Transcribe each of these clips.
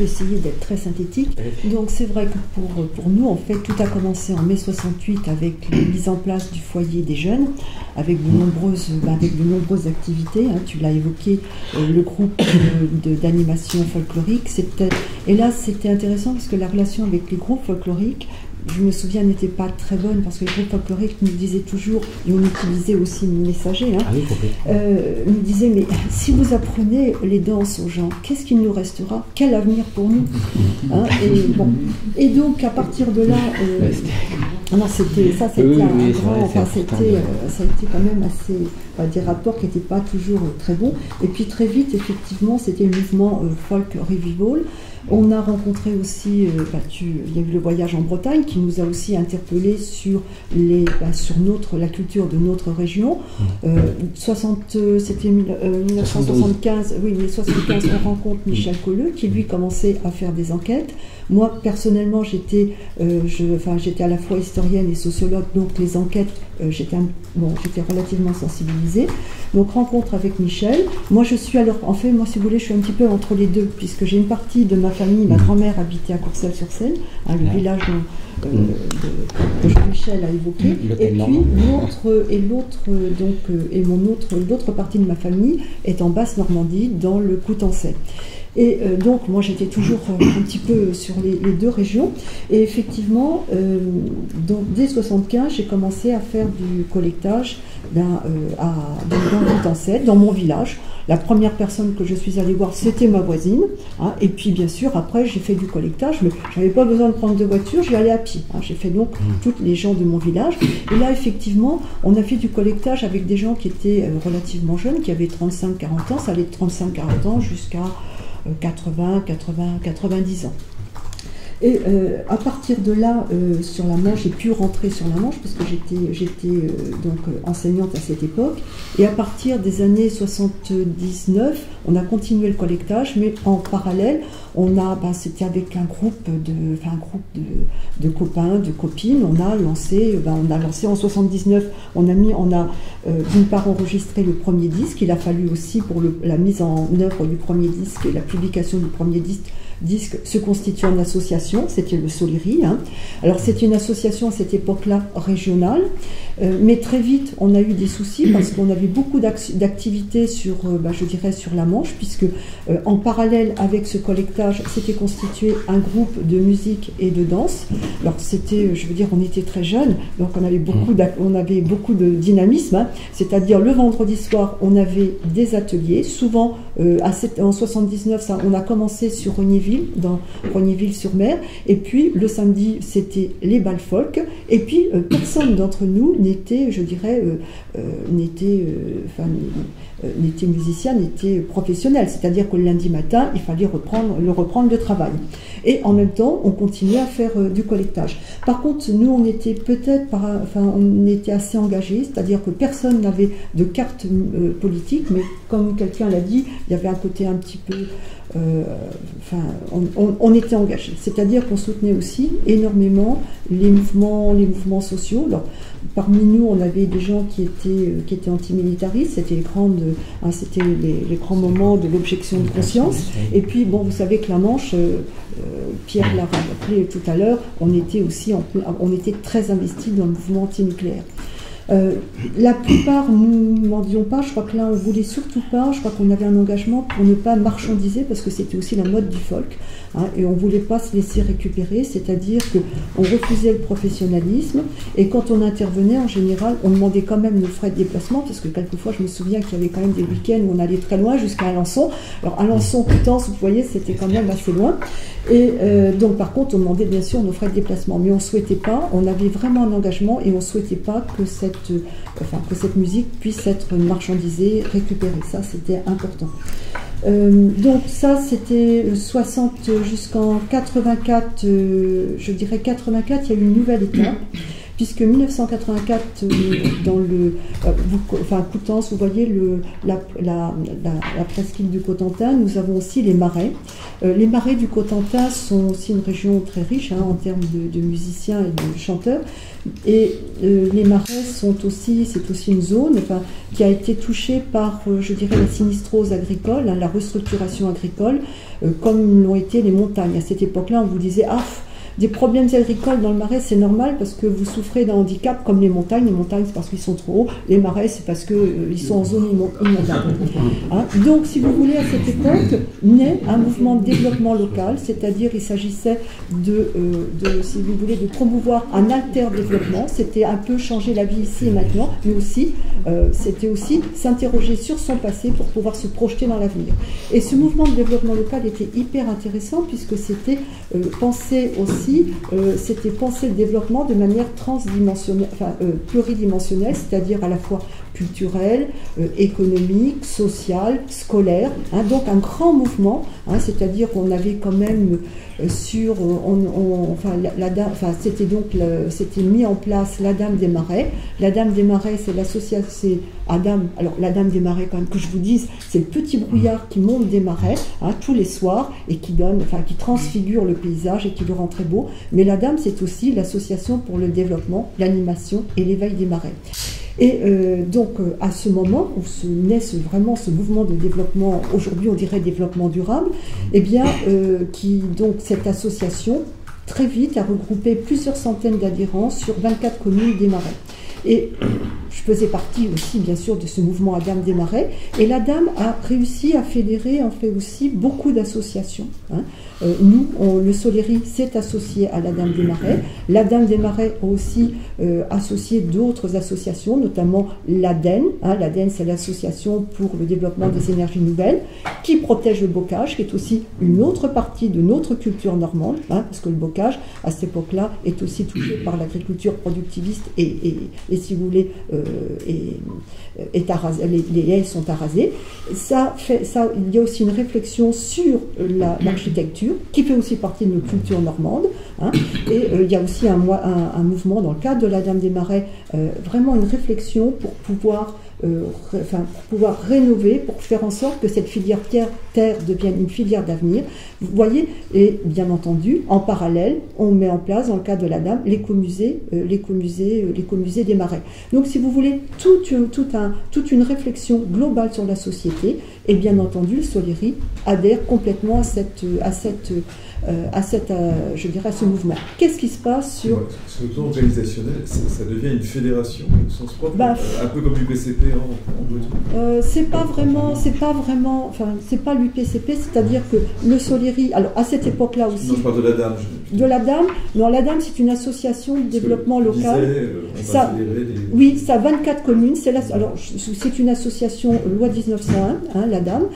vais essayer d'être très synthétique. Donc c'est vrai que pour nous, en fait, tout a commencé en mai 68 avec la mise en place du foyer des jeunes, avec de nombreuses activités. Hein, tu l'as évoqué, le groupe d'animation folklorique. Et là, c'était intéressant parce que la relation avec les groupes folkloriques, je me souviens, n'était pas très bonne parce que les groupes folkloriques nous disaient toujours, et on utilisait aussi Messager, hein, nous disaient, mais si vous apprenez les danses aux gens, qu'est-ce qu'il nous restera? Quel avenir pour nous, hein, et donc à partir de là, ça a été quand même assez, des rapports qui n'étaient pas toujours très bons. Et puis très vite, effectivement, c'était le mouvement folk revival. On a rencontré aussi, il y a eu le voyage en Bretagne qui nous a aussi interpellés sur la culture de notre région. C'était 1975, oui, mais 75, on rencontre Michel Colleux qui lui commençait à faire des enquêtes. Moi, personnellement, j'étais à la fois historienne et sociologue, donc les enquêtes, j'étais relativement sensibilisée. Donc rencontre avec Michel. Moi, si vous voulez, je suis un petit peu entre les deux, puisque j'ai une partie de ma famille, ma grand-mère habitait à Courcelles-sur-Seine, hein, le village que Jean-Michel a évoqué, et puis l'autre partie de ma famille est en Basse-Normandie, dans le Coutançais. Et donc moi j'étais toujours un petit peu sur les deux régions, et effectivement dès 75 j'ai commencé à faire du collectage dans le Coutançais, dans mon village. La première personne que je suis allée voir, c'était ma voisine, hein, et puis bien sûr après j'ai fait du collectage, mais je n'avais pas besoin de prendre de voiture, j'y allais à pied, hein. J'ai fait donc toutes les gens de mon village, et là effectivement on a fait du collectage avec des gens qui étaient relativement jeunes, qui avaient 35-40 ans, ça allait de 35-40 ans jusqu'à 90 ans. Et à partir de là, sur la Manche, j'ai pu rentrer sur la Manche parce que j'étais enseignante à cette époque. Et à partir des années 79, on a continué le collectage, mais en parallèle, c'était avec un groupe de copains, de copines. On a lancé en 79. On a d'une part enregistré le premier disque. Il a fallu aussi pour la mise en œuvre du premier disque et la publication du premier disque se constitue en association, c'était le Soliri, hein. Alors c'était une association à cette époque-là régionale, mais très vite on a eu des soucis parce qu'on avait beaucoup d'activités sur la Manche, puisque en parallèle avec ce collectage s'était constitué un groupe de musique et de danse. Alors c'était, on était très jeunes, donc on avait beaucoup de dynamisme, hein. C'est-à-dire le vendredi soir on avait des ateliers, souvent en 79 on a commencé sur dans Rognéville-sur-Mer, et puis le samedi c'était les bals folk, et puis personne d'entre nous n'était musicien, n'était professionnel, c'est-à-dire que le lundi matin il fallait reprendre le travail, et en même temps on continuait à faire du collectage. Par contre nous on était on était assez engagés, c'est-à-dire que personne n'avait de carte politique, mais comme quelqu'un l'a dit, il y avait un côté un petit peu on était engagés, c'est-à-dire qu'on soutenait aussi énormément les mouvements sociaux. Alors, parmi nous, on avait des gens qui étaient antimilitaristes, c'était les grands moments de l'objection de conscience. Et puis, vous savez que la Manche, Pierre l'a rappelé tout à l'heure, on était très investis dans le mouvement antinucléaire. La plupart nous ne mendions pas, je crois que là on voulait surtout pas, je crois qu'on avait un engagement pour ne pas marchandiser, parce que c'était aussi la mode du folk, hein, et on voulait pas se laisser récupérer, c'est-à-dire qu'on refusait le professionnalisme, et quand on intervenait en général on demandait quand même nos frais de déplacement, parce que quelquefois je me souviens qu'il y avait quand même des week-ends où on allait très loin, jusqu'à Alençon. Alors Alençon, Coutances, vous voyez, c'était quand même assez loin, et donc par contre on demandait bien sûr nos frais de déplacement, mais on souhaitait pas, on avait vraiment un engagement, et on souhaitait pas que cette musique puisse être marchandisée, récupérée. Ça, c'était important. Donc ça, c'était 60 jusqu'en 84, je dirais 84, il y a eu une nouvelle étape puisque 1984, dans le Coutances, vous voyez la presqu'île du Cotentin, nous avons aussi les Marais. Les Marais du Cotentin sont aussi une région très riche en termes de musiciens et de chanteurs. Et les Marais c'est aussi une zone qui a été touchée par, je dirais, la sinistrose agricole, la restructuration agricole, comme l'ont été les montagnes. À cette époque-là, on vous disait des problèmes agricoles dans le Marais, c'est normal parce que vous souffrez d'un handicap comme les montagnes. Les montagnes, c'est parce qu'ils sont trop hauts. Les Marais, c'est parce qu'ils sont en zone inondable. Donc, si vous voulez, à cette époque, naît un mouvement de développement local, c'est-à-dire il s'agissait si vous voulez, de promouvoir un alter-développement. C'était un peu changer la vie ici et maintenant, mais aussi, c'était aussi s'interroger sur son passé pour pouvoir se projeter dans l'avenir. Et ce mouvement de développement local était hyper intéressant puisque c'était penser le développement de manière pluridimensionnelle, c'est-à-dire à la fois culturelle, économique, sociale, scolaire. Donc un grand mouvement, c'est-à-dire qu'on avait quand même c'était mis en place la Dame des Marais. La Dame des Marais, c'est l'association, alors la Dame des Marais, quand même que je vous dise, c'est le petit brouillard qui monte des marais tous les soirs et qui transfigure le paysage et qui le rend très beau. Mais la Dame, c'est aussi l'association pour le développement, l'animation et l'éveil des marais. Et donc à ce moment où naît vraiment ce mouvement de développement, aujourd'hui on dirait développement durable, donc cette association très vite a regroupé plusieurs centaines d'adhérents sur 24 communes des Marais. Et je faisais partie aussi, bien sûr, de ce mouvement à Dame des Marais. Et la Dame a réussi à fédérer, en fait, aussi beaucoup d'associations. Nous, le Soleri s'est associé à la Dame des Marais. La Dame des Marais a aussi associé d'autres associations, notamment l'ADEN. L'ADEN, c'est l'association pour le développement des énergies nouvelles, qui protège le bocage, qui est aussi une autre partie de notre culture normande, parce que le bocage, à cette époque-là, est aussi touché par l'agriculture productiviste et si vous voulez, les haies sont arasées. Il y a aussi une réflexion sur l'architecture, qui fait aussi partie de notre culture normande. Et il y a aussi un mouvement dans le cadre de la Dame des Marais, vraiment une réflexion pour pouvoir rénover, pour faire en sorte que cette filière terre devienne une filière d'avenir. Vous voyez, et bien entendu, en parallèle, on met en place, dans le cadre de la Dame, l'écomusée des Marais. Donc, si vous voulez, toute une réflexion globale sur la société, et bien entendu, le Soleri adhère complètement à ce mouvement. Qu'est-ce qui se passe sur... Sur le plan organisationnel, ça devient une fédération au sens propre, un peu comme l'UPCP en Bretagne. C'est pas l'UPCP, c'est-à-dire que le Soleri, alors à cette époque-là aussi... Non, je parle de la Dame. De la Dame. Non, la Dame, c'est une association de développement local. Oui, ça a 24 communes. C'est une association loi 1901, la Dame.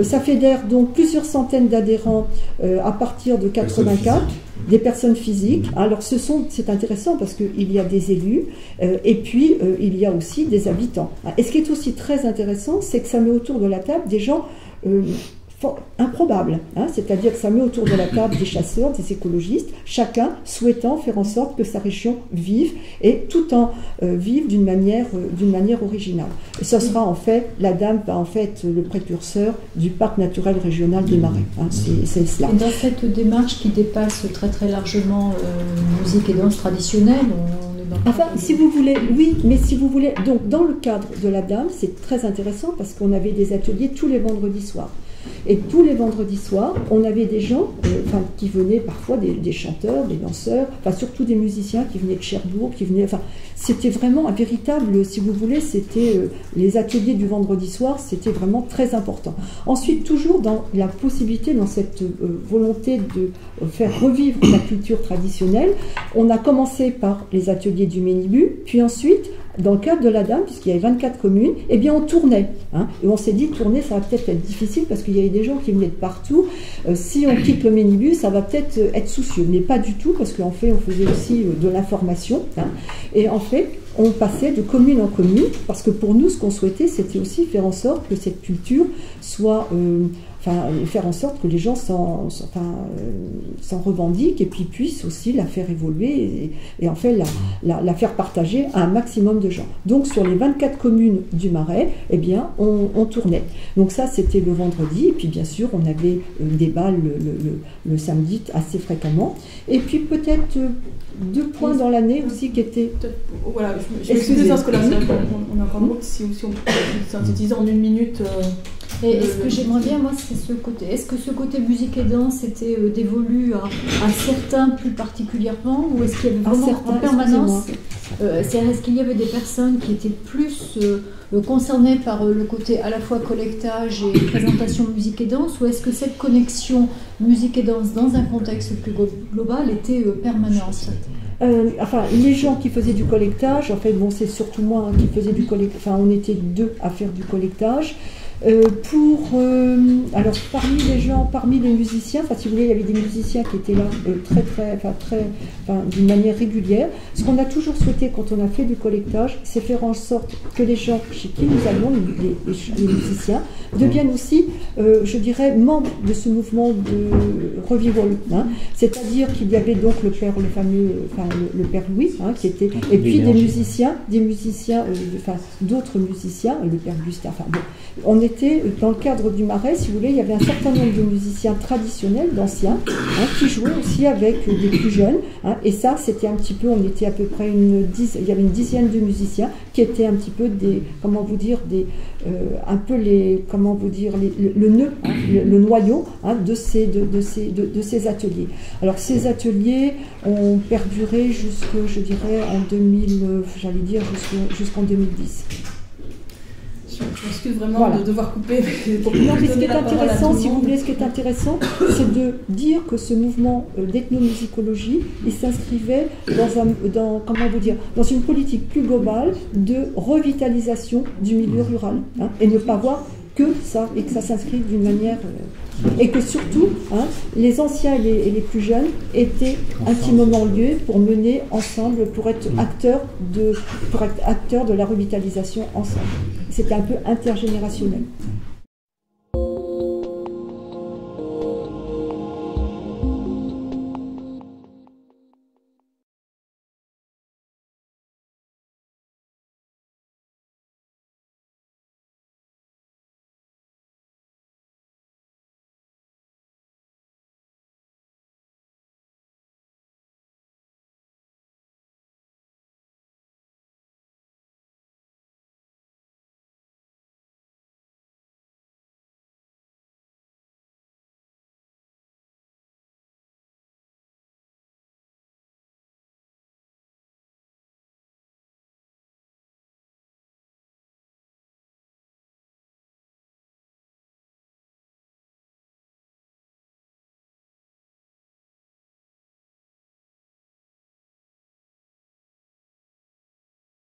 Ça fédère donc plusieurs centaines d'adhérents à partir de 84, des personnes physiques. Alors c'est intéressant parce qu'il y a des élus et puis il y a aussi des habitants. Et ce qui est aussi très intéressant, c'est que ça met autour de la table des gens improbable, c'est-à-dire que ça met autour de la table des chasseurs, des écologistes, chacun souhaitant faire en sorte que sa région vive et tout en vive d'une manière originale. Et ce sera en fait, la Dame va en fait le précurseur du parc naturel régional des Marais. C'est cela. Et dans cette démarche qui dépasse très très largement musique et danse traditionnelle, si vous voulez, oui, mais si vous voulez, donc dans le cadre de la Dame, c'est très intéressant parce qu'on avait des ateliers tous les vendredis soirs. Et tous les vendredis soirs, on avait des gens qui venaient parfois, des chanteurs, des danseurs, surtout des musiciens qui venaient de Cherbourg, c'était vraiment un véritable, si vous voulez, c'était les ateliers du vendredi soir, c'était vraiment très important. Ensuite, toujours dans la possibilité, dans cette volonté de faire revivre la culture traditionnelle, on a commencé par les ateliers du Ménibu, puis ensuite, dans le cadre de la Dame, puisqu'il y avait 24 communes, eh bien on tournait. Et on s'est dit, tourner, ça va peut-être être difficile parce qu'il y avait des gens qui venaient de partout. Si on quitte le Ménibus, ça va peut-être être soucieux. Mais pas du tout, parce qu'en fait, on faisait aussi de l'information. Et en fait, on passait de commune en commune, parce que pour nous, ce qu'on souhaitait, c'était aussi faire en sorte que cette culture soit faire en sorte que les gens s'en revendiquent et puis puissent aussi la faire évoluer et en fait la faire partager à un maximum de gens. Donc sur les 24 communes du Marais, eh bien, on tournait. Donc ça, c'était le vendredi, et puis bien sûr, on avait des balles le samedi assez fréquemment. Et puis peut-être 2 points dans l'année aussi qui étaient... Voilà, je m'excuse parce que là, on a encore beaucoup, si on peut synthétiser en 1 minute... Et ce que j'aimerais bien, moi, c'est ce côté. Est-ce que ce côté musique et danse était dévolu à certains plus particulièrement, ou est-ce qu'il y avait vraiment en permanence est-ce qu'il y avait des personnes qui étaient plus concernées par le côté à la fois collectage et présentation musique et danse, ou est-ce que cette connexion musique et danse dans un contexte plus global était permanente? Les gens qui faisaient du collectage, en fait, bon, c'est surtout moi qui faisais du collectage, on était 2 à faire du collectage. Alors parmi les musiciens, si vous voulez, il y avait des musiciens qui étaient là d'une manière régulière. Ce qu'on a toujours souhaité quand on a fait du collectage, c'est faire en sorte que les gens chez qui nous allons, les musiciens, deviennent aussi, je dirais, membres de ce mouvement de revival. C'est-à-dire qu'il y avait donc le père Louis, qui était, et puis des musiciens, d'autres musiciens, le père Gustave. On était dans le cadre du Marais, si vous voulez, il y avait un certain nombre de musiciens traditionnels, d'anciens, qui jouaient aussi avec des plus jeunes. Et ça, c'était un petit peu, on était à peu près il y avait une dizaine de musiciens qui étaient un petit peu le nœud, le noyau de ces ateliers. Alors ces ateliers ont perduré jusqu'en 2010. Je m'excuse vraiment de devoir couper. Non, mais ce qui est intéressant, si vous voulez, ce qui est intéressant, c'est de dire que ce mouvement d'ethnomusicologie, il s'inscrivait dans une politique plus globale de revitalisation du milieu rural, et ne pas voir que ça, et que ça s'inscrive d'une manière... et que surtout, les anciens et les plus jeunes étaient intimement liés pour mener ensemble, pour être acteurs de la revitalisation ensemble. C'était un peu intergénérationnel.